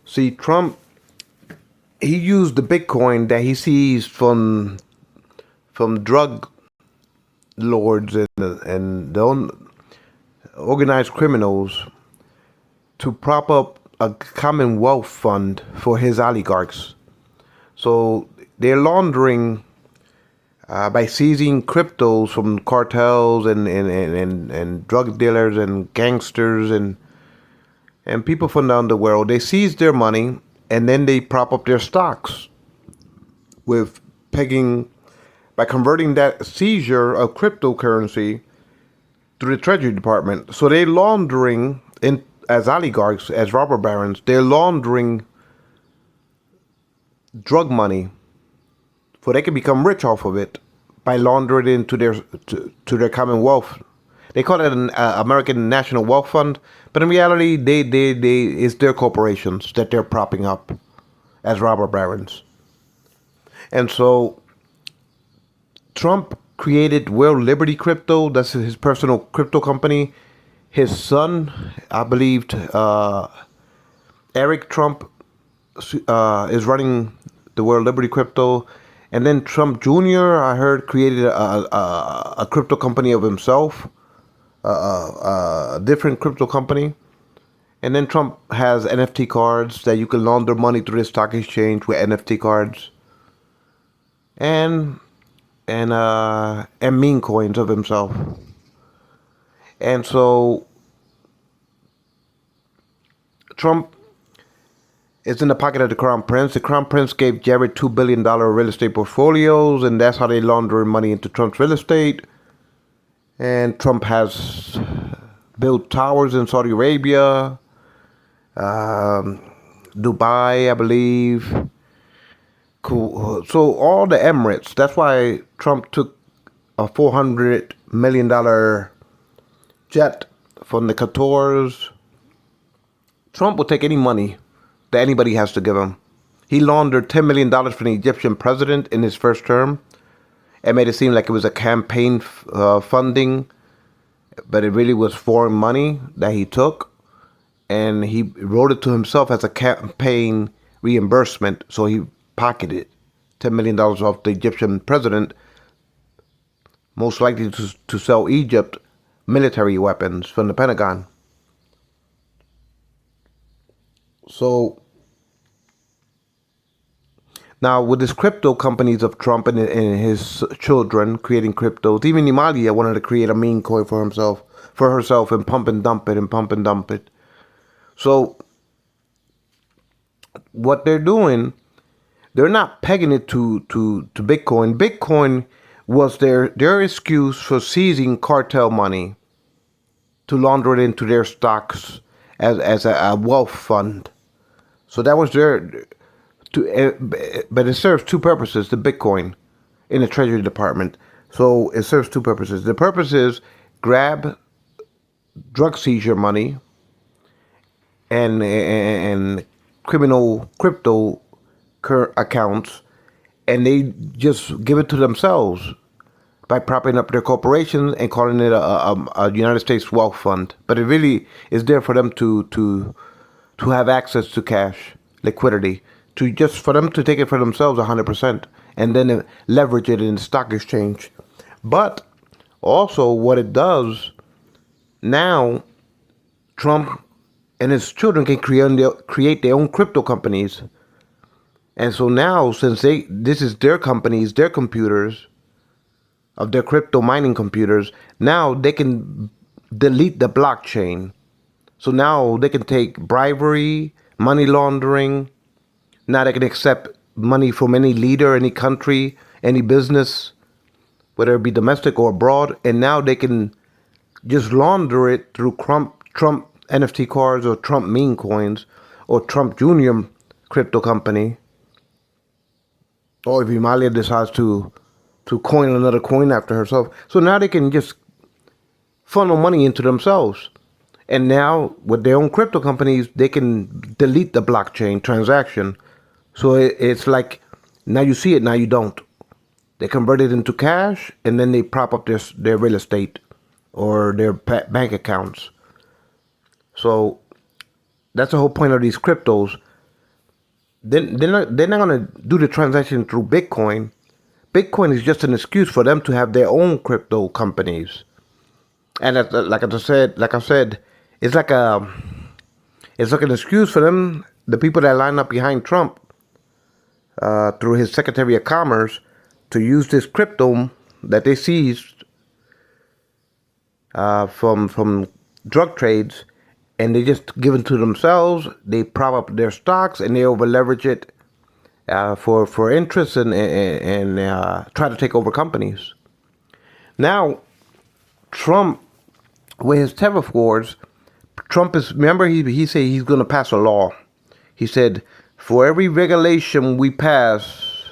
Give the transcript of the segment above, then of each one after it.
See, Trump, he used the Bitcoin that he sees from drug lords and the organized criminals to prop up a commonwealth fund for his oligarchs. So they're laundering by seizing cryptos from cartels and drug dealers and gangsters and people from down the world. They seize their money and then they prop up their stocks with pegging by converting that seizure of cryptocurrency to the Treasury Department. So they're laundering as oligarchs, as robber barons, they're laundering drug money for they can become rich off of it by laundering it into their commonwealth. They call it an American National Wealth Fund, but in reality, they it's their corporations that they're propping up as robber barons. And so Trump created World Liberty Crypto. That's his personal crypto company. His son, I believe, Eric Trump, is running the World Liberty Crypto. And then Trump Jr., I heard, created a crypto company of himself, a different crypto company. And then Trump has NFT cards that you can launder money through the stock exchange with NFT cards. And meme coins of himself. And so Trump is in the pocket of the Crown Prince. The Crown Prince gave Jared $2 billion real estate portfolios, and that's how they launder money into Trump's real estate. And Trump has built towers in Saudi Arabia, Dubai, I believe. Cool. So all the Emirates, that's why Trump took a $400 million jet from the Qatars. Trump will take any money that anybody has to give him. He laundered $10 million from the Egyptian president in his first term. It made it seem like it was a campaign funding, but it really was foreign money that he took. And he wrote it to himself as a campaign reimbursement, so he pocketed $10 million off the Egyptian president, most likely to sell Egypt military weapons from the Pentagon. So now with his crypto companies of Trump and his children creating cryptos, even Emalia wanted to create a meme coin for herself and pump and dump it. So what they're doing, they're not pegging it to Bitcoin. Bitcoin was their excuse for seizing cartel money to launder it into their stocks as a wealth fund. So that was but it serves two purposes, the Bitcoin in the Treasury Department. So it serves two purposes. The purpose is grab drug seizure money and criminal crypto accounts, and they just give it to themselves by propping up their corporations and calling it a United States wealth fund. But it really is there for them to have access to cash, liquidity, for them to take it for themselves 100%, and then leverage it in the stock exchange. But also what it does now, Trump and his children can create their own crypto companies. And so now, since this is their companies, their computers, of their crypto mining computers, now they can delete the blockchain. So now they can take bribery, money laundering. Now they can accept money from any leader, any country, any business, whether it be domestic or abroad. And now they can just launder it through Trump NFT cards or Trump meme coins or Trump Jr. crypto company. Or if Emalia decides to coin another coin after herself. So now they can just funnel money into themselves. And now with their own crypto companies, they can delete the blockchain transaction. So it's like, now you see it, now you don't. They convert it into cash, and then they prop up their real estate or their bank accounts. So that's the whole point of these cryptos. then they're not gonna do the transaction through Bitcoin. Bitcoin is just an excuse for them to have their own crypto companies. And like I said, it's like a it's like an excuse for them, the people that line up behind Trump, through his Secretary of Commerce, to use this crypto that they seized, from drug trades, and they just give it to themselves. They prop up their stocks and they over leverage it, for interest, and try to take over companies. Now, Trump, with his tariff wars, Trump is, remember, he said he's going to pass a law. He said, for every regulation we pass,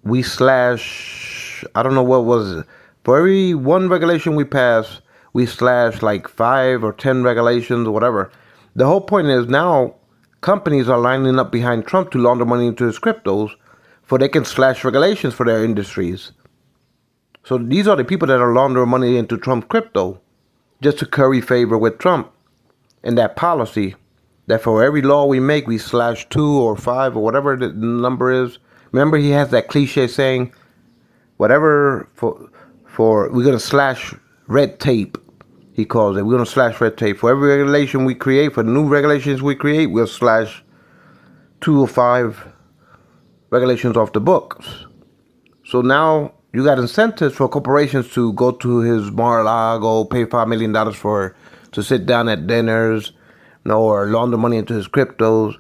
we slash, I don't know what was it. For every one regulation we pass, we slash like 5 or 10 regulations or whatever. The whole point is now companies are lining up behind Trump to launder money into his cryptos, for they can slash regulations for their industries. So these are the people that are laundering money into Trump's crypto, just to curry favor with Trump and that policy that for every law we make, we slash 2 or 5 or whatever the number is. Remember, he has that cliche saying, whatever for we're going to slash red tape, he calls it. We're going to slash red tape. For every regulation we create, for the new regulations we create, we'll slash 2 or 5 regulations off the books. So now you got incentives for corporations to go to his Mar-a-Lago, pay $5 million to sit down at dinners, or launder money into his cryptos,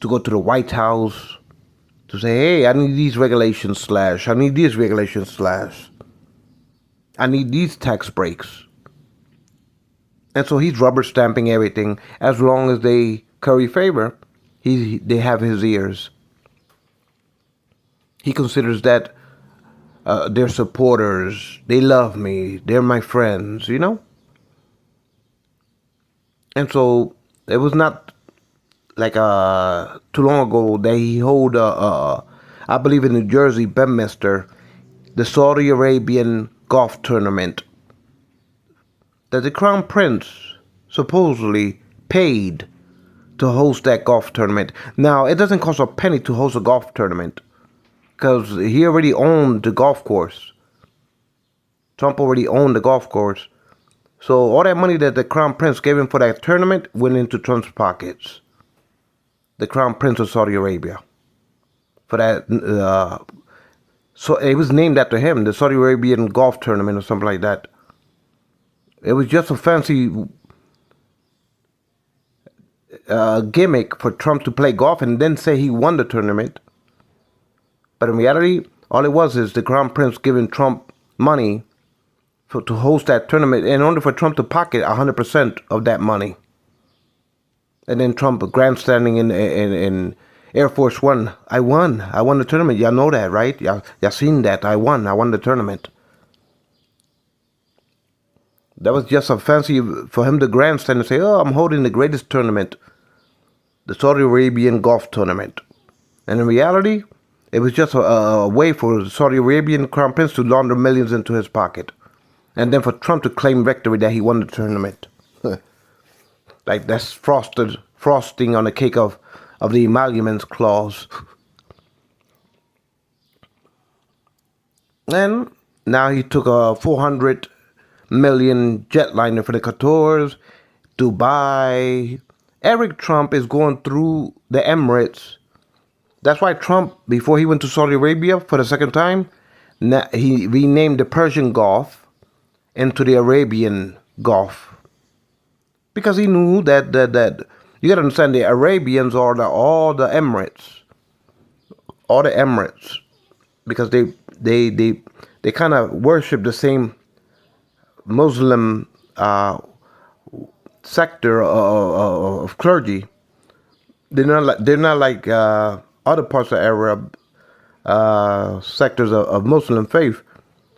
to go to the White House, to say, hey, I need these regulations slash, I need these regulations slash, I need these tax breaks. And so he's rubber stamping everything. As long as they curry favor, they have his ears. He considers that they're supporters, they love me, they're my friends, And so it was not like too long ago that he hold I believe in New Jersey, Bedminster, the Saudi Arabian golf tournament that the Crown Prince supposedly paid to host that golf tournament. Now, it doesn't cost a penny to host a golf tournament, because he already owned the golf course. Trump already owned the golf course. So all that money that the Crown Prince gave him for that tournament went into Trump's pockets. The Crown Prince of Saudi Arabia. For that, so it was named after him, the Saudi Arabian golf tournament or something like that. It was just a fancy gimmick for Trump to play golf and then say he won the tournament. But in reality, all it was is the Crown Prince giving Trump money to host that tournament in order for Trump to pocket 100% of that money. And then Trump grandstanding in Air Force One. I won the tournament. Y'all know that, right? Y'all seen that. I won the tournament. That was just a fancy for him to grandstand and say, oh, I'm holding the greatest tournament, the Saudi Arabian golf tournament. And in reality, it was just a way for the Saudi Arabian Crown Prince to launder millions into his pocket. And then for Trump to claim victory that he won the tournament. Like that's frosting on the cake of the emoluments clause. And now he took a 400 million jetliner for the Qatars, Dubai. Eric Trump is going through the Emirates. That's why Trump, before he went to Saudi Arabia for the second time, he renamed the Persian Gulf into the Arabian Gulf. Because he knew that you gotta understand, the Arabians are all the Emirates. All the Emirates. Because they kind of worship the same Muslim sector of clergy. They're not like other parts of Arab sectors of Muslim faith.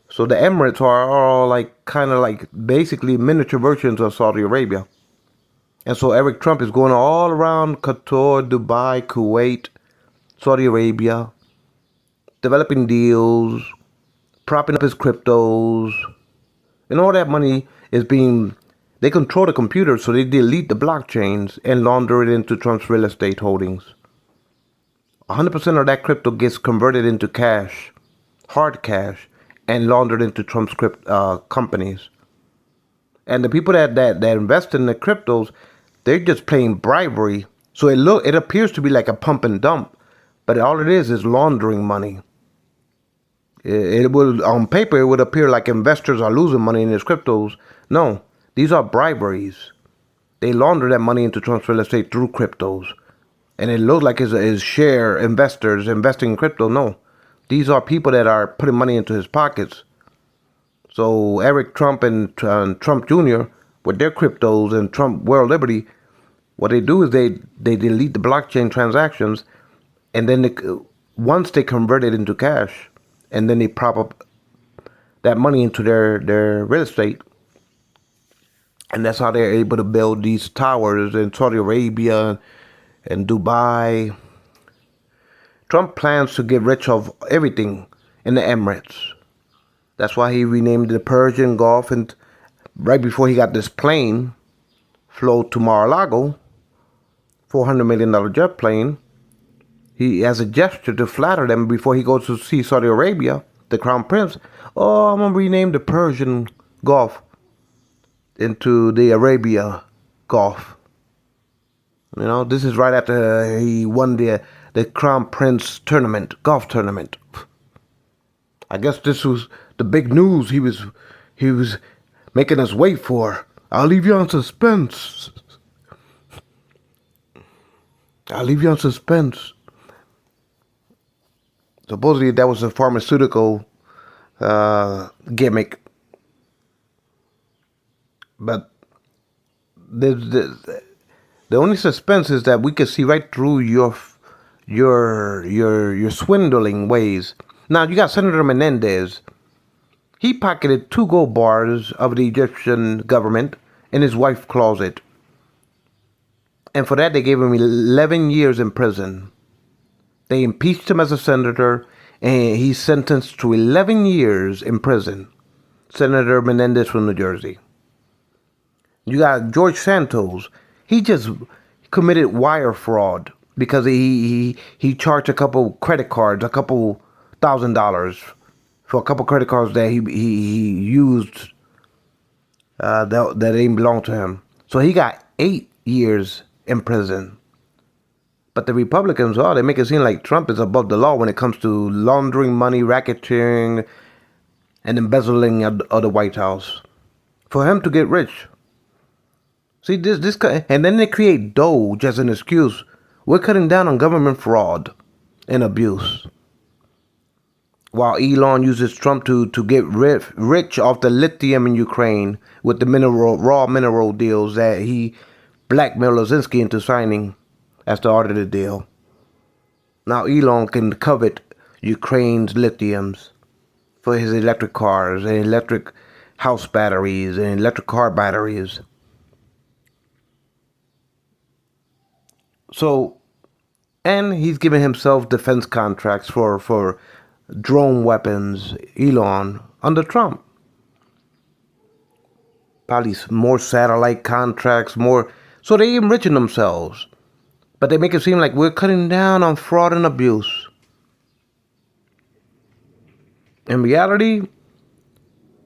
So the Emirates are all like kind of like basically miniature versions of Saudi Arabia. And so Eric Trump is going all around Qatar, Dubai, Kuwait, Saudi Arabia, developing deals, propping up his cryptos, and all that money is being They control the computer, so they delete the blockchains and launder it into Trump's real estate holdings. 100% of that crypto gets converted into cash, hard cash, and laundered into Trump's companies. And the people that invest in the cryptos, they're just playing bribery. So it appears to be like a pump and dump, but all it is laundering money. It will, on paper, it would appear like investors are losing money in these cryptos. No, these are briberies. They launder that money into Trump's real estate through cryptos. And it looks like his share investors investing in crypto. No, these are people that are putting money into his pockets. So Eric Trump and Trump Jr. with their cryptos and Trump World Liberty, what they do is they delete the blockchain transactions, and then once they convert it into cash, and then they prop up that money into their real estate. And that's how they're able to build these towers in Saudi Arabia and Dubai. Trump plans to get rich of everything in the Emirates. That's why he renamed the Persian Gulf, and right before he got this plane flew to Mar-a-Lago, $400 million jet plane, he has a gesture to flatter them before he goes to see Saudi Arabia, the crown prince. Oh, I'm going to rename the Persian Gulf into the Arabia Gulf. You know, this is right after he won the crown prince tournament, golf tournament. I guess this was the big news he was making us wait for. I'll leave you on suspense. I'll leave you on suspense. Supposedly that was a pharmaceutical gimmick. But the only suspense is that we can see right through your swindling ways. Now you got Senator Menendez. He pocketed 2 gold bars of the Egyptian government in his wife's closet. And for that, they gave him 11 years in prison. They impeached him as a senator, and he's sentenced to 11 years in prison. Senator Menendez from New Jersey. You got George Santos. He just committed wire fraud because he charged a couple credit cards, a couple $1,000 for a couple credit cards that he used that didn't belong to him. So he got 8 years in prison. But the Republicans, they make it seem like Trump is above the law when it comes to laundering money, racketeering, and embezzling of the White House. For him to get rich. See, this and then they create Doge as an excuse. We're cutting down on government fraud and abuse. While Elon uses Trump to get rich off the lithium in Ukraine with the raw mineral deals that he blackmailed Zelensky into signing as the art of the deal. Now Elon can covet Ukraine's lithiums for his electric cars and electric house batteries and electric car batteries. So, and he's giving himself defense contracts for drone weapons, Elon, under Trump. Probably more satellite contracts, more. So they enriching themselves. But they make it seem like we're cutting down on fraud and abuse. In reality,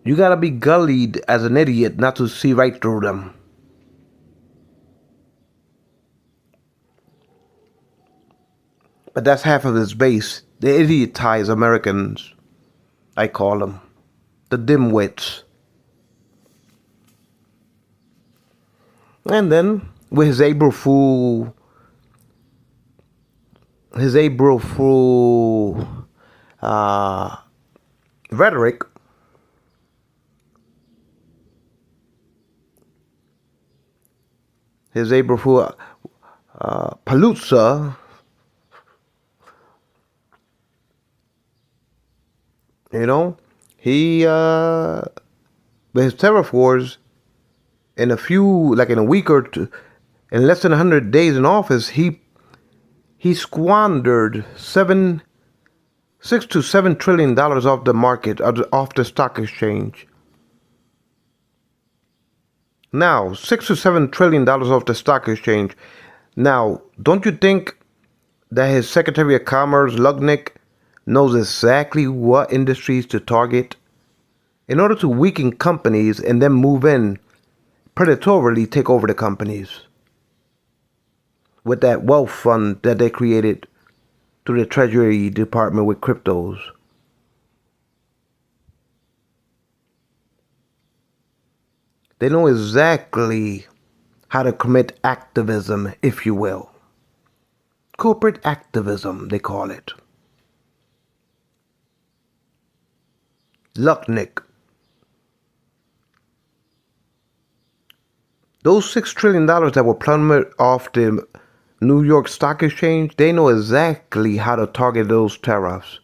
you gotta be gullied as an idiot not to see right through them. But that's half of his base. The idiotize Americans, I call them. The dimwits. And then, with his April Fool rhetoric, his April Fool palooza, he with his terror force, in a week or two, in less than 100 days in office, he squandered $6 to $7 trillion off the market, off the stock exchange. Now, $6 to $7 trillion off the stock exchange. Now, don't you think that his Secretary of Commerce, Lutnick, knows exactly what industries to target in order to weaken companies and then move in predatorily take over the companies with that wealth fund that they created through the Treasury Department with cryptos? They know exactly how to commit activism, if you will. Corporate activism, they call it. Lutnick. Those $6 trillion that were plummeted off the New York Stock Exchange, they know exactly how to target those tariffs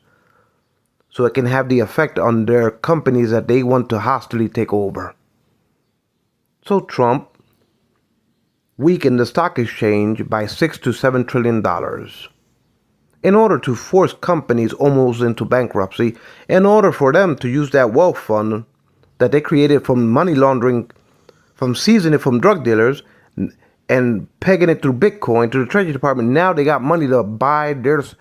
so it can have the effect on their companies that they want to hostily take over. So Trump weakened the stock exchange by $6 to $7 trillion in order to force companies almost into bankruptcy, in order for them to use that wealth fund that they created from money laundering, from seizing it from drug dealers and pegging it through Bitcoin to the Treasury Department. Now they got money to buy theirs.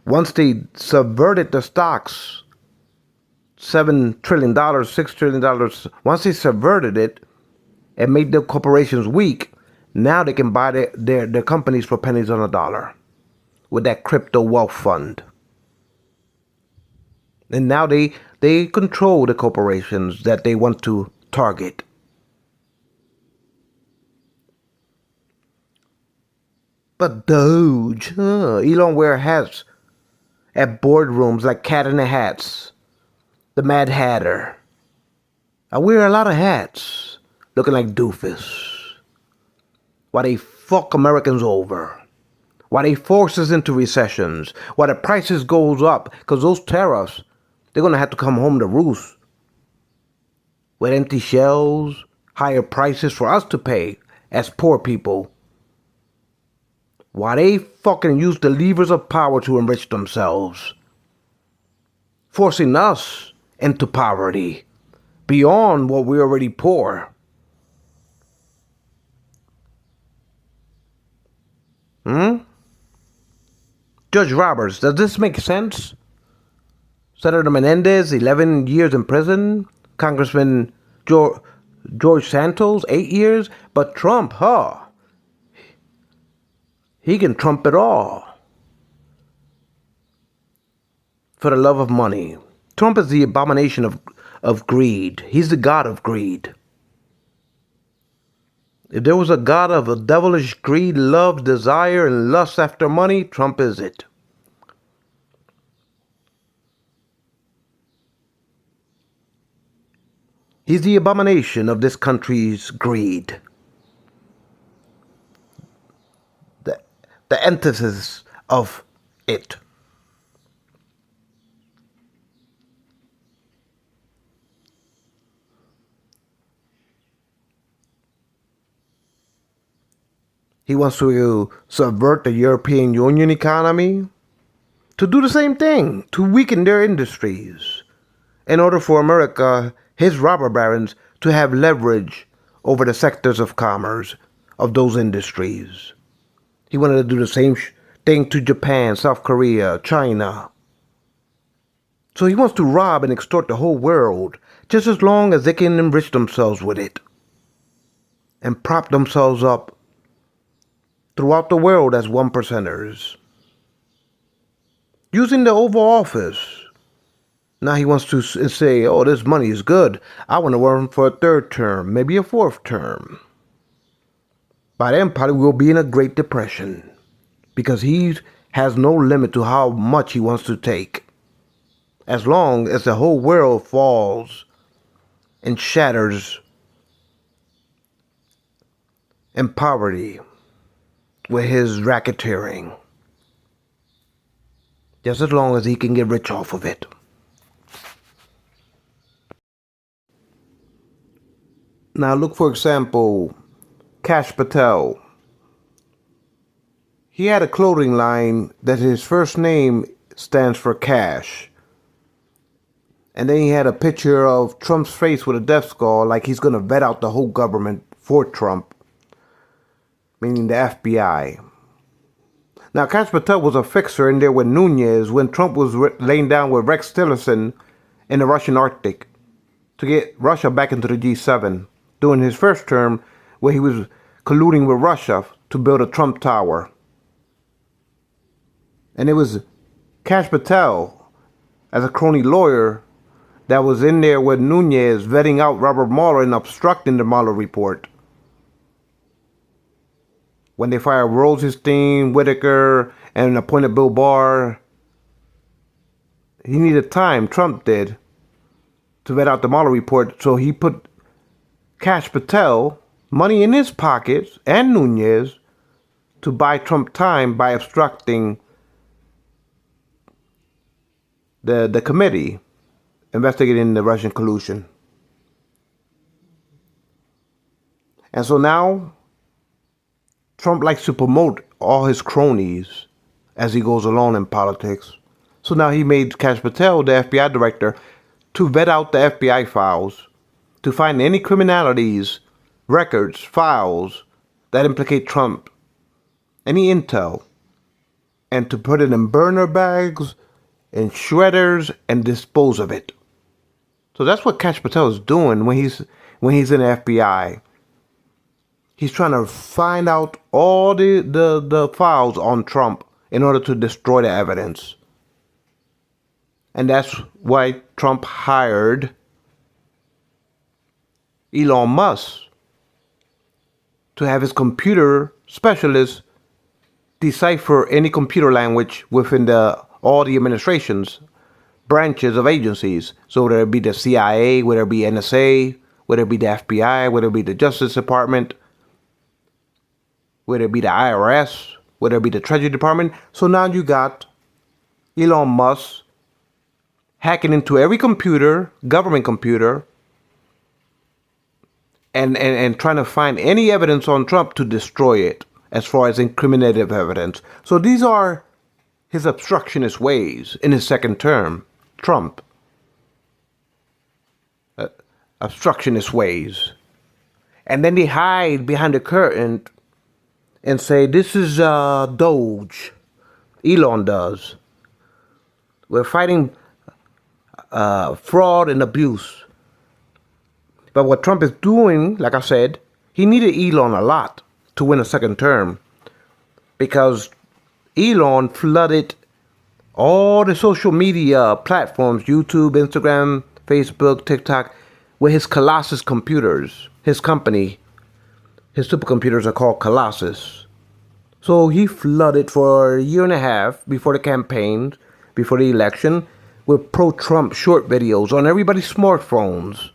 Once they subverted the stocks, $7 trillion, $6 trillion, once they subverted it and made the corporations weak, now they can buy their companies for pennies on a dollar with that crypto wealth fund. And now they control the corporations that they want to target. But Doge, Elon wear hats at boardrooms like Cat in the Hats, the Mad Hatter. I wear a lot of hats, looking like doofus. Why they fuck Americans over. Why they force us into recessions. Why the prices goes up. Because those tariffs, they're going to have to come home to roost. With empty shelves, higher prices for us to pay as poor people. Why they fucking use the levers of power to enrich themselves. Forcing us into poverty. Beyond what we're already poor. Judge Roberts, does this make sense? Senator Menendez, 11 years in prison. Congressman George Santos, 8 years. But Trump, he can trump it all. For the love of money. Trump is the abomination of greed. He's the god of greed. If there was a god of a devilish greed, love, desire, and lust after money, Trump is it. He's the abomination of this country's greed. The antithesis of it. He wants to subvert the European Union economy, to do the same thing, to weaken their industries, in order for America, his robber barons, to have leverage over the sectors of commerce of those industries. He wanted to do the same thing to Japan, South Korea, China. So he wants to rob and extort the whole world, just as long as they can enrich themselves with it and prop themselves up throughout the world as one percenters. Using the Oval Office. Now he wants to say, oh, this money is good. I want to run for a third term, maybe a fourth term. By then, probably we'll be in a Great Depression. Because he has no limit to how much he wants to take. As long as the whole world falls and shatters in poverty with his racketeering. Just as long as he can get rich off of it. Now look, for example, Kash Patel. He had a clothing line that his first name stands for Cash. And then he had a picture of Trump's face with a death skull, like he's going to vet out the whole government for Trump, meaning the FBI. Now, Kash Patel was a fixer in there with Nunes when Trump was laying down with Rex Tillerson in the Russian Arctic to get Russia back into the G7 during his first term, where he was colluding with Russia to build a Trump Tower. And it was Kash Patel, as a crony lawyer, that was in there with Nunes vetting out Robert Mueller and obstructing the Mueller report. When they fired Rosenstein, Whitaker, and appointed Bill Barr, he needed time, Trump did, to vet out the Mueller report. So he put Kash Patel, money in his pockets, and Nunes, to buy Trump time by obstructing the committee investigating the Russian collusion. And so now, Trump likes to promote all his cronies as he goes along in politics. So now he made Kash Patel the FBI director to vet out the FBI files, to find any criminalities, records, files that implicate Trump, any intel, and to put it in burner bags, in shredders, and dispose of it. So that's what Kash Patel is doing when he's in the FBI. He's trying to find out all the files on Trump in order to destroy the evidence. And that's why Trump hired Elon Musk to have his computer specialists decipher any computer language within all the administration's branches of agencies. So whether it be the CIA, whether it be NSA, whether it be the FBI, whether it be the Justice Department, whether it be the IRS, whether it be the Treasury Department. So now you got Elon Musk hacking into every computer, government computer, and trying to find any evidence on Trump to destroy it as far as incriminative evidence. So these are his obstructionist ways in his second term, Trump. Obstructionist ways. And then they hide behind the curtain and say, this is Doge. Elon does. We're fighting fraud and abuse. But what Trump is doing, like I said, he needed Elon a lot to win a second term, because Elon flooded all the social media platforms, YouTube, Instagram, Facebook, TikTok, with his Colossus computers. His company, his supercomputers are called Colossus. So he flooded for a year and a half before the campaign, before the election, with pro-Trump short videos on everybody's smartphones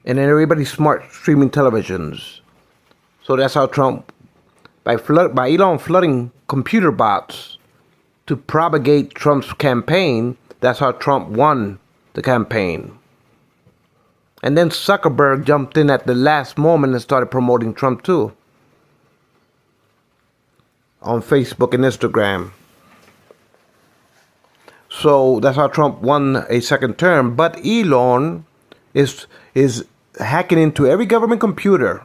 and in everybody's smart streaming televisions. So that's how Trump, by Elon flooding computer bots to propagate Trump's campaign, that's how Trump won the campaign. And then Zuckerberg jumped in at the last moment and started promoting Trump too, on Facebook and Instagram. So that's how Trump won a second term. But Elon is hacking into every government computer,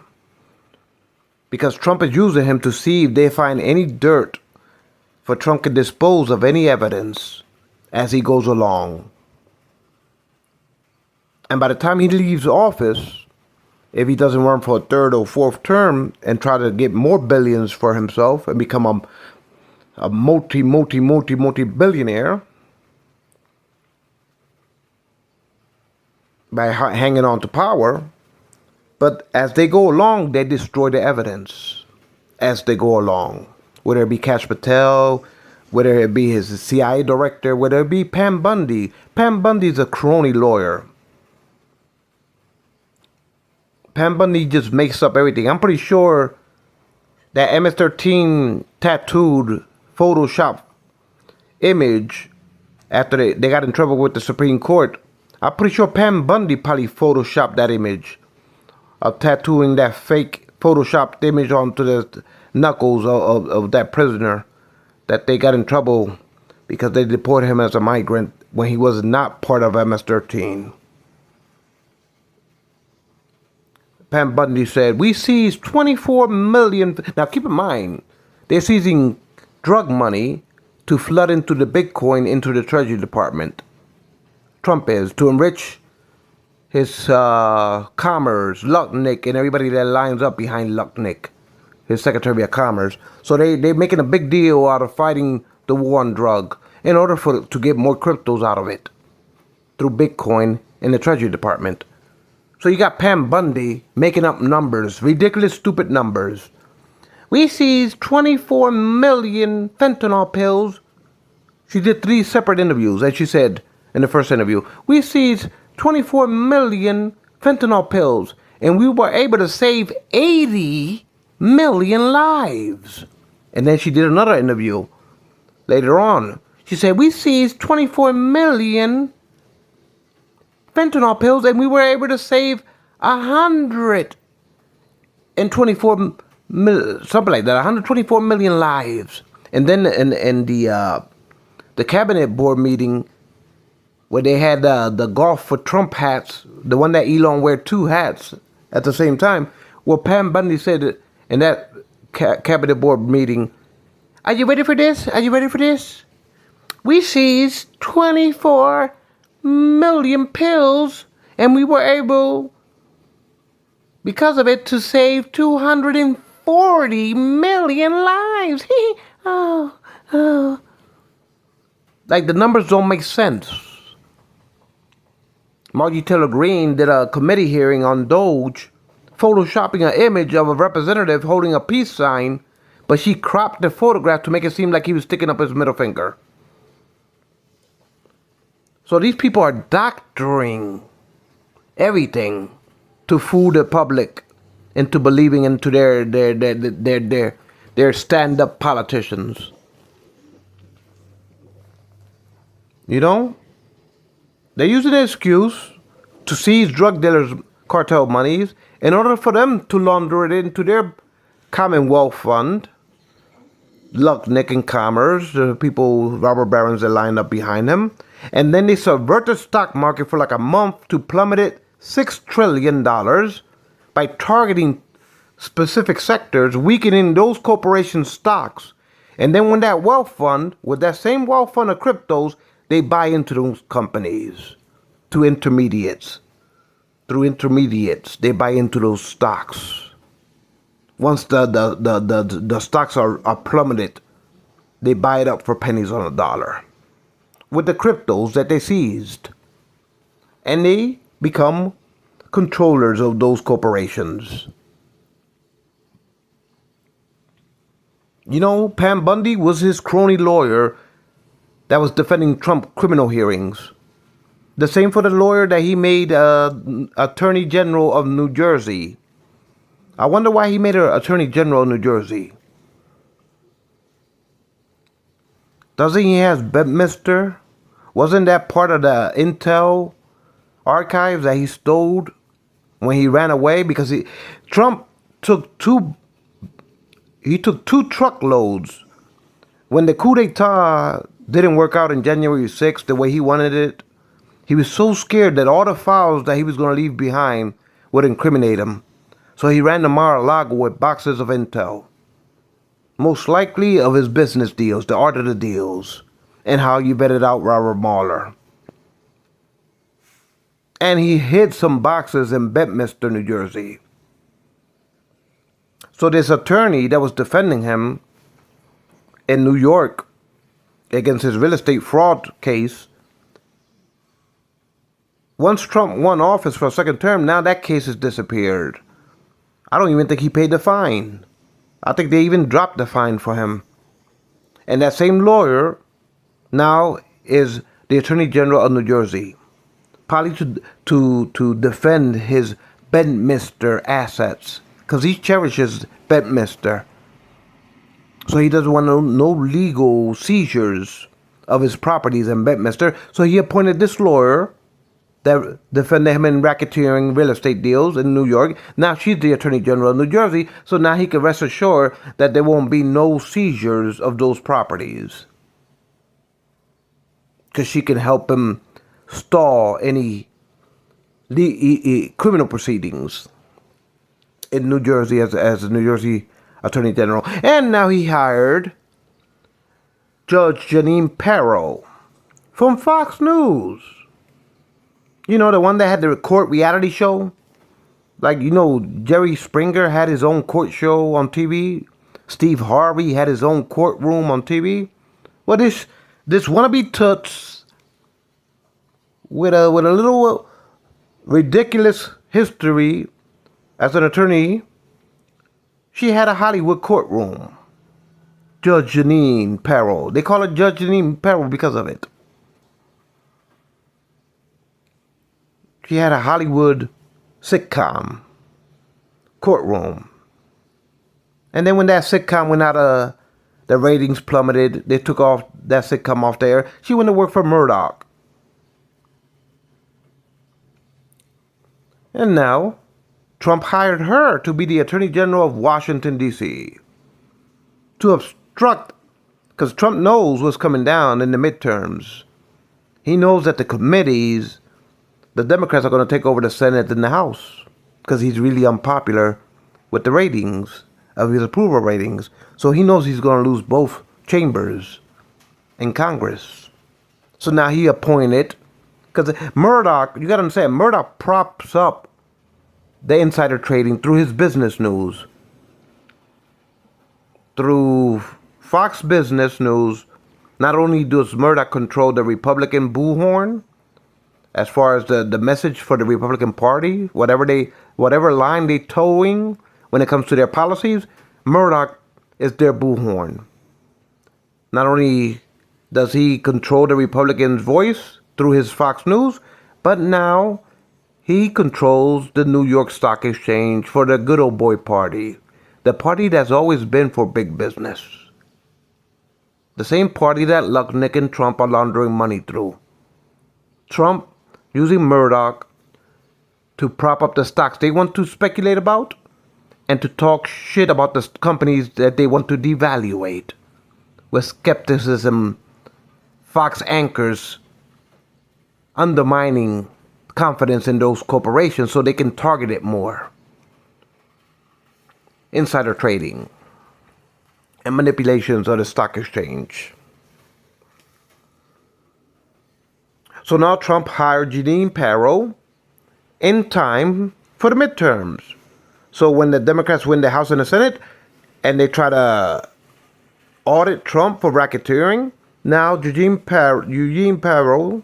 because Trump is using him to see if they find any dirt for Trump to dispose of any evidence as he goes along. And by the time he leaves office, if he doesn't run for a third or fourth term and try to get more billions for himself and become a multi-billionaire by hanging on to power, but as they go along, they destroy the evidence as they go along. Whether it be Kash Patel, whether it be his CIA director, whether it be Pam Bundy. Pam Bundy is a crony lawyer. Pam Bundy just makes up everything. I'm pretty sure that MS-13 tattooed Photoshop image after they got in trouble with the Supreme Court. I'm pretty sure Pam Bundy probably photoshopped that image of tattooing that fake photoshopped image onto the knuckles of that prisoner that they got in trouble because they deported him as a migrant when he was not part of MS-13. Pam Bundy said, we seized 24 million. Now keep in mind, they're seizing drug money to flood into the Bitcoin into the Treasury Department. Trump is, to enrich his Commerce, Lutnick, and everybody that lines up behind Lutnick, his Secretary of Commerce. So they're making a big deal out of fighting the war on drug in order to get more cryptos out of it through Bitcoin in the Treasury Department. So you got Pam Bundy making up numbers, ridiculous, stupid numbers. We seized 24 million fentanyl pills. She did 3 separate interviews, as she said in the first interview. We seized 24 million fentanyl pills, and we were able to save 80 million lives. And then she did another interview later on. She said, we seized 24 million fentanyl pills, and we were able to save 124 something like that, 124 million lives. And then in the cabinet board meeting where they had the golf for Trump hats, the one that Elon wear 2 hats at the same time. Well, Pam Bundy said in that cabinet board meeting, are you ready for this? Are you ready for this? We seized 24 million pills, and we were able, because of it, to save 240 million lives. oh. Like, the numbers don't make sense. Margie Taylor Greene did a committee hearing on Doge, photoshopping an image of a representative holding a peace sign, but she cropped the photograph to make it seem like he was sticking up his middle finger. So these people are doctoring everything to fool the public into believing into their stand-up politicians. You know? They're using an excuse to seize drug dealers' cartel monies in order for them to launder it into their Commonwealth Fund, Lutnick and Commerce, the people, robber barons that line up behind them. And then they subvert the stock market for like a month to plummet it $6 trillion by targeting specific sectors, weakening those corporations' stocks. And then when that wealth fund, with that same wealth fund of cryptos, they buy into those companies through intermediates. Through intermediates, they buy into those stocks. Once the stocks are plummeted, they buy it up for pennies on a dollar with the cryptos that they seized. And they become controllers of those corporations. You know, Pam Bundy was his crony lawyer that was defending Trump criminal hearings. The same for the lawyer that he made Attorney General of New Jersey. I wonder why he made her Attorney General of New Jersey. Doesn't he have Bedminster? Wasn't that part of the Intel archives that he stole when he ran away? Because Trump took two truckloads. When the coup d'etat didn't work out in January 6th the way he wanted it, he was so scared that all the files that he was going to leave behind would incriminate him. So he ran to Mar-a-Lago with boxes of intel. Most likely of his business deals, the art of the deals, and how you vetted out Robert Mueller. And he hid some boxes in Bedminster, New Jersey. So this attorney that was defending him in New York against his real estate fraud case, once Trump won office for a second term, now that case has disappeared. I don't even think he paid the fine. I think they even dropped the fine for him. And that same lawyer now is the Attorney General of New Jersey, probably to defend his Bedminster assets, because he cherishes Bedminster. So he doesn't want no legal seizures of his properties in Bedminster. So he appointed this lawyer that defended him in racketeering real estate deals in New York. Now she's the Attorney General of New Jersey, so now he can rest assured that there won't be no seizures of those properties, because she can help him stall any criminal proceedings. in New Jersey as the New Jersey Attorney General. And now he hired Judge Jeanine Pirro from Fox News. You know, the one that had the court reality show? Like, you know, Jerry Springer had his own court show on TV. Steve Harvey had his own courtroom on TV. Well, this wannabe toots with a little ridiculous history as an attorney, she had a Hollywood courtroom. Judge Jeanine Pirro. They call it Judge Jeanine Pirro because of it. She had a Hollywood sitcom courtroom. And then when that sitcom went out the ratings plummeted, they took off that sitcom off there. She went to work for Murdoch. And now, Trump hired her to be the Attorney General of Washington, D.C. to obstruct, because Trump knows what's coming down in the midterms. He knows that the committees, the Democrats are going to take over the Senate and the House, because he's really unpopular with the ratings, of his approval ratings. So he knows he's going to lose both chambers in Congress. So now he appointed, because Murdoch, you got to understand, Murdoch props up the insider trading through his business news. Through Fox Business News, not only does Murdoch control the Republican bullhorn, as far as the message for the Republican Party, whatever line they towing when it comes to their policies, Murdoch is their bullhorn. Not only does he control the Republicans' voice through his Fox News, but now he controls the New York Stock Exchange for the good old boy party. The party that's always been for big business. The same party that Lucknick and Trump are laundering money through. Trump using Murdoch to prop up the stocks they want to speculate about and to talk shit about the companies that they want to devaluate. With skepticism, Fox anchors undermining confidence in those corporations so they can target it more. Insider trading and manipulations of the stock exchange. So now Trump hired Jeanine Pirro in time for the midterms. So when the Democrats win the House and the Senate and they try to audit Trump for racketeering, now Jeanine Pirro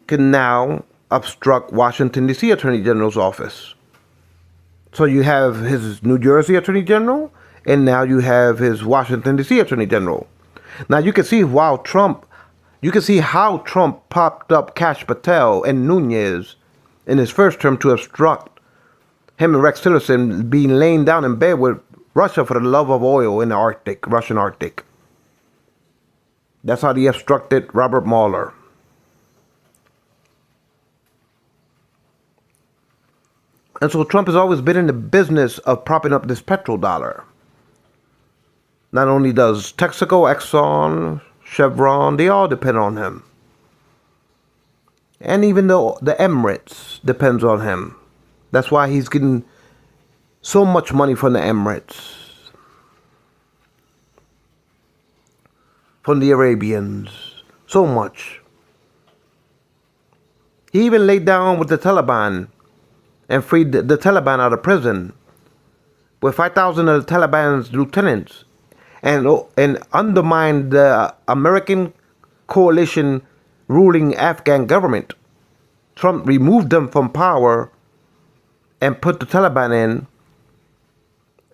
can now obstruct Washington, D.C. Attorney General's office. So you have his New Jersey Attorney General, and now you have his Washington, D.C. Attorney General. Now you can see how Trump popped up Kash Patel and Nunes in his first term to obstruct him and Rex Tillerson being laying down in bed with Russia for the love of oil in the Arctic, Russian Arctic. That's how they obstructed Robert Mueller. And so Trump has always been in the business of propping up this petrodollar. Not only does Texaco, Exxon, Chevron, they all depend on him. And even though the Emirates depends on him. That's why he's getting so much money from the Emirates. From the Arabians. So much. He even laid down with the Taliban and freed the Taliban out of prison with 5,000 of the Taliban's lieutenants and undermined the American coalition ruling Afghan government. Trump removed them from power and put the Taliban in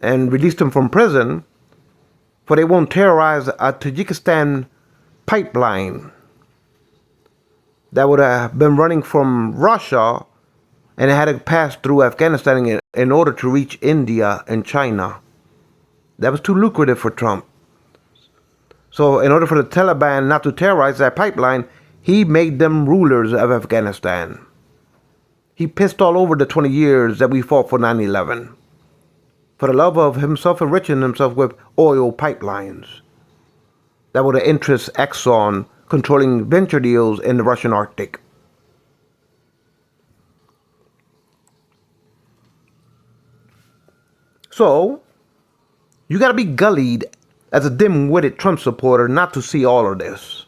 and released them from prison, for they won't terrorize a Tajikistan pipeline that would have been running from Russia and it had to pass through Afghanistan in order to reach India and China. That was too lucrative for Trump. So in order for the Taliban not to terrorize that pipeline, he made them rulers of Afghanistan. He pissed all over the 20 years that we fought for 9/11. For the love of himself enriching himself with oil pipelines. That would have interest Exxon controlling venture deals in the Russian Arctic. So, you gotta be gullied as a dim-witted Trump supporter not to see all of this.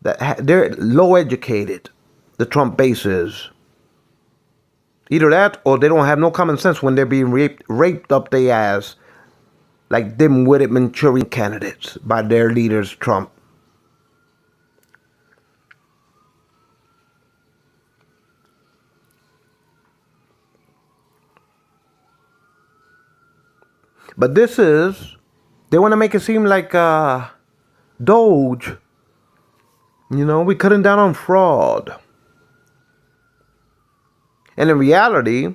They're low-educated, the Trump base is. Either that, or they don't have no common sense when they're being raped up their ass like dim-witted Manchurian candidates by their leaders, Trump. But they want to make it seem like Doge. We cutting down on fraud. And in reality,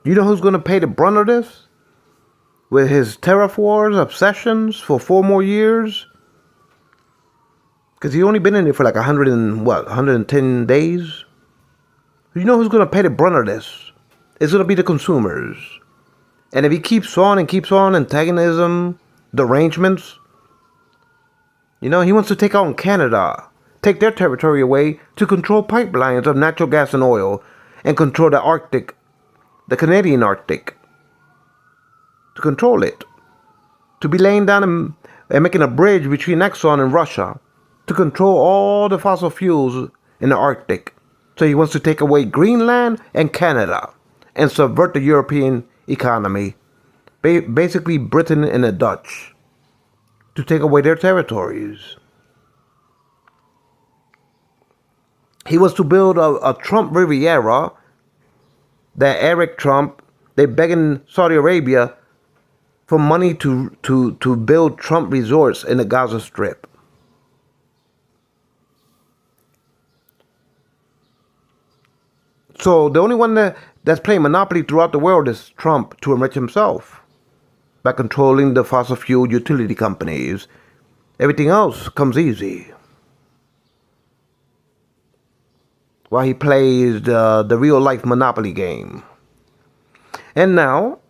you know who's going to pay the brunt of this? With his tariff wars, obsessions for 4 more years? Because he's only been in it for like 110 days? You know who's going to pay the brunt of this? It's going to be the consumers. And if he keeps on, antagonism, derangements, he wants to take on Canada, take their territory away to control pipelines of natural gas and oil, and control the Arctic, the Canadian Arctic, to control it, to be laying down and making a bridge between Exxon and Russia, to control all the fossil fuels in the Arctic. So he wants to take away Greenland and Canada and subvert the European economy, basically Britain and the Dutch, to take away their territories. He was to build a Trump Riviera that Eric Trump, they begging Saudi Arabia for money to build Trump resorts in the Gaza Strip. So the only one that's playing monopoly throughout the world is Trump to enrich himself by controlling the fossil fuel utility companies. Everything else comes easy. While he plays the real-life monopoly game. And now,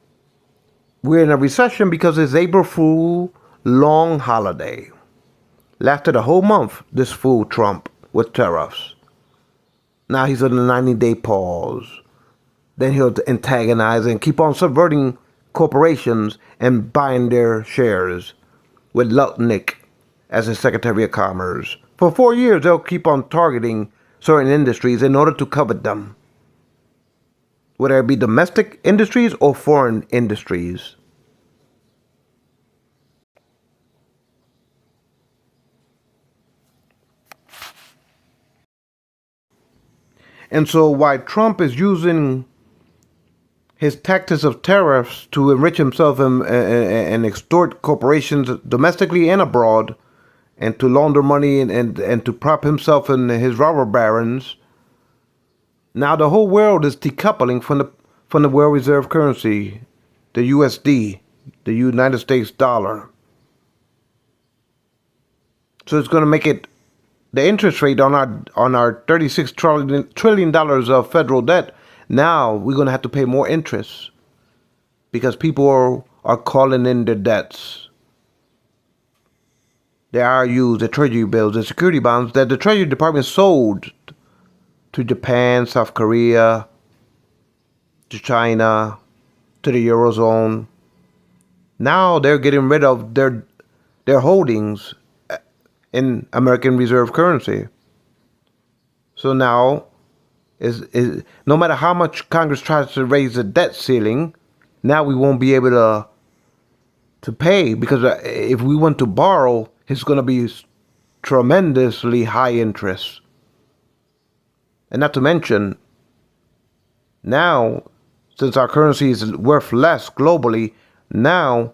we're in a recession because it's April Fool long holiday. Lasted a whole month, this fool Trump, with tariffs. Now he's on a 90-day pause. Then he'll antagonize and keep on subverting corporations and buying their shares with Lutnick as his Secretary of Commerce. For 4 years, they'll keep on targeting certain industries in order to covet them, whether it be domestic industries or foreign industries. And so while Trump is using his tactics of tariffs to enrich himself and extort corporations domestically and abroad, and to launder money and to prop himself and his robber barons, now the whole world is decoupling from the world reserve currency, the USD, the United States dollar. So it's going to make it the interest rate on our $36 trillion of federal debt. Now we're going to have to pay more interest because people are calling in their debts. The IRUs, the Treasury bills, the security bonds that the Treasury Department sold to Japan, South Korea, to China, to the Eurozone. Now they're getting rid of their holdings in American reserve currency. So now, is no matter how much Congress tries to raise the debt ceiling, now we won't be able to pay, because if we want to borrow, it's going to be tremendously high interest. And not to mention, now, since our currency is worth less globally, now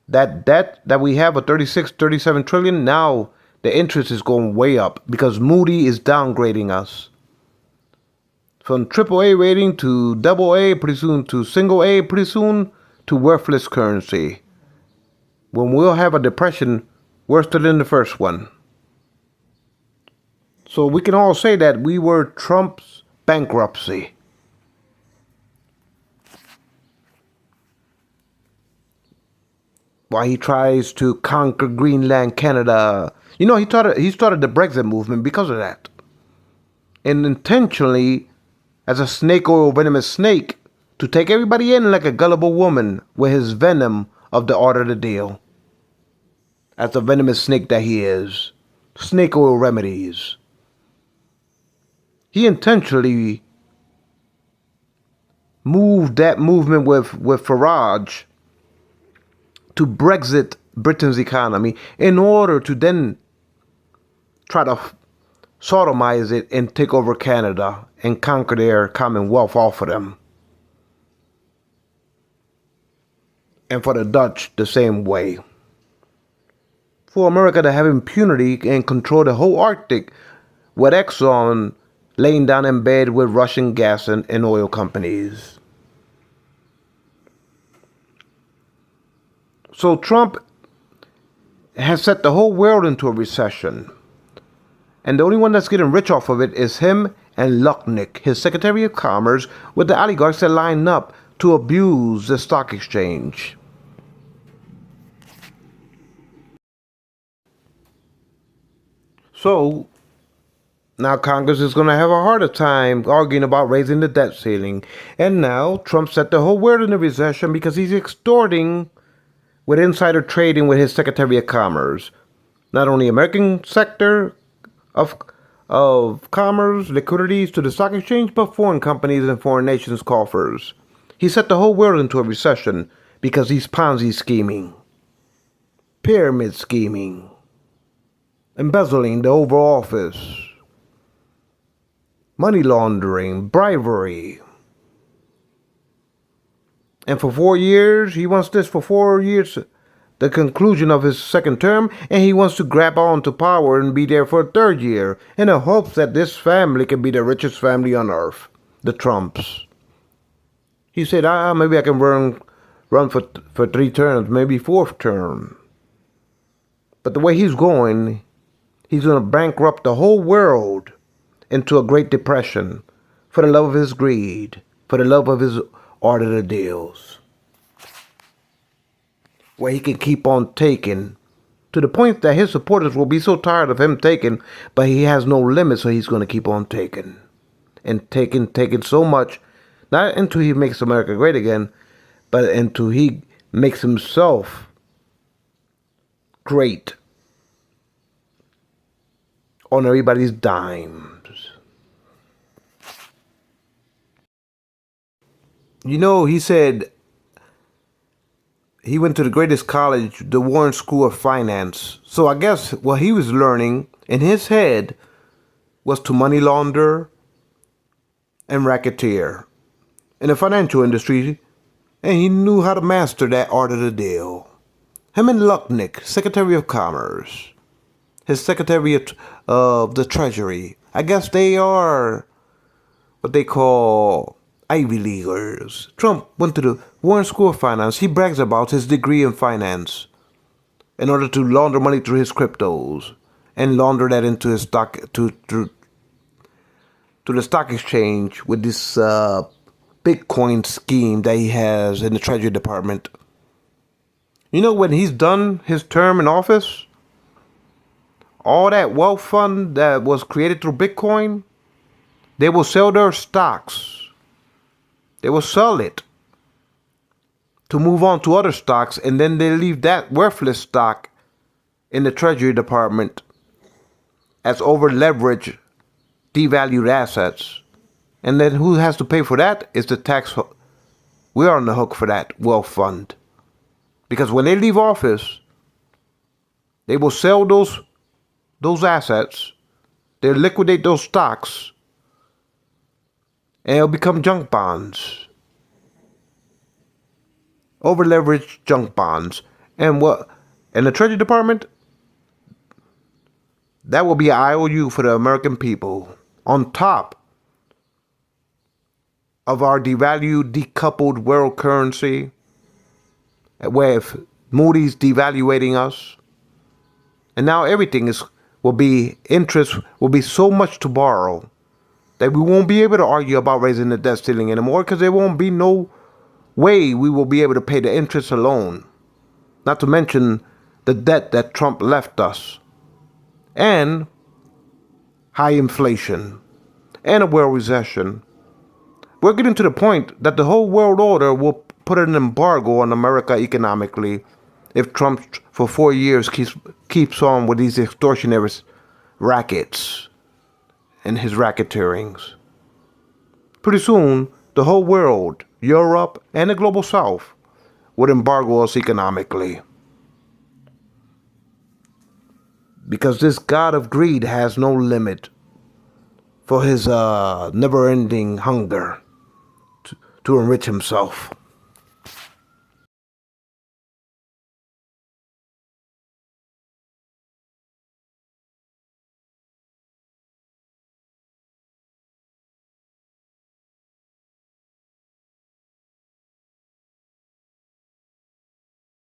that debt that we have of 37 trillion, now the interest is going way up because Moody is downgrading us. From AAA rating to AA, pretty soon to single A, pretty soon to worthless currency. When we'll have a depression worse than the first one. So we can all say that we were Trump's bankruptcy. While he tries to conquer Greenland, Canada. He started the Brexit movement because of that. And intentionally, as a snake oil venomous snake, to take everybody in like a gullible woman with his venom of the art of the deal. As the venomous snake that he is. Snake oil remedies. He intentionally moved that movement with Farage to Brexit Britain's economy in order to then try to sodomize it and take over Canada and conquer their commonwealth off of them. And for the Dutch, the same way. For America to have impunity and control the whole Arctic with Exxon laying down in bed with Russian gas and oil companies. So Trump has set the whole world into a recession. And the only one that's getting rich off of it is him and Lutnick, his Secretary of Commerce, with the oligarchs that line up to abuse the stock exchange. So now Congress is going to have a harder time arguing about raising the debt ceiling. And now Trump set the whole world in a recession because he's extorting with insider trading with his Secretary of Commerce. Not only American sector of commerce, liquidities to the stock exchange, but foreign companies and foreign nations' coffers. He set the whole world into a recession because he's Ponzi scheming, pyramid scheming, embezzling the Oval Office, money laundering, bribery. And for 4 years, he wants this for 4 years, the conclusion of his second term, and he wants to grab on to power and be there for a third year in the hopes that this family can be the richest family on earth, the Trumps. He said, maybe I can run for 3 terms, maybe 4th term. But the way he's going to bankrupt the whole world into a Great Depression for the love of his greed, for the love of his art of the deals, where he can keep on taking to the point that his supporters will be so tired of him taking, but he has no limit, so he's going to keep on taking and taking so much, not until he makes America great again, but until he makes himself great on everybody's dimes. You know, he said he went to the greatest college, the Warren School of Finance. So I guess what he was learning in his head was to money launder and racketeer in the financial industry, and he knew how to master that art of the deal. Him and Lutnick, Secretary of Commerce, his Secretary of the Treasury, I guess they are what they call Ivy Leaguers. Trump went to the Warren School of Finance. He brags about his degree in finance in order to launder money through his cryptos and launder that into his stock to the stock exchange with this Bitcoin scheme that he has in the Treasury Department. You know, when he's done his term in office, all that wealth fund that was created through Bitcoin, they will sell their stocks. They will sell it to move on to other stocks, and then they leave that worthless stock in the Treasury Department as over-leveraged, devalued assets. And then who has to pay for that is the tax. We're on the hook for that wealth fund. Because when they leave office, they will sell those assets, they'll liquidate those stocks, and it'll become junk bonds. Over-leveraged junk bonds. And the Treasury Department, that will be an IOU for the American people on top of our devalued, decoupled world currency, where if Moody's devaluating us, and now everything will be so much to borrow that we won't be able to argue about raising the debt ceiling anymore, because there won't be no way we will be able to pay the interest alone. Not to mention the debt that Trump left us, and high inflation, and a world recession, We're getting to the point that the whole world order will put an embargo on America economically if Trump for 4 years keeps on with these extortionary rackets and his racketeerings. Pretty soon, the whole world, Europe and the global south, would embargo us economically. Because this God of greed has no limit for his never-ending hunger to enrich himself.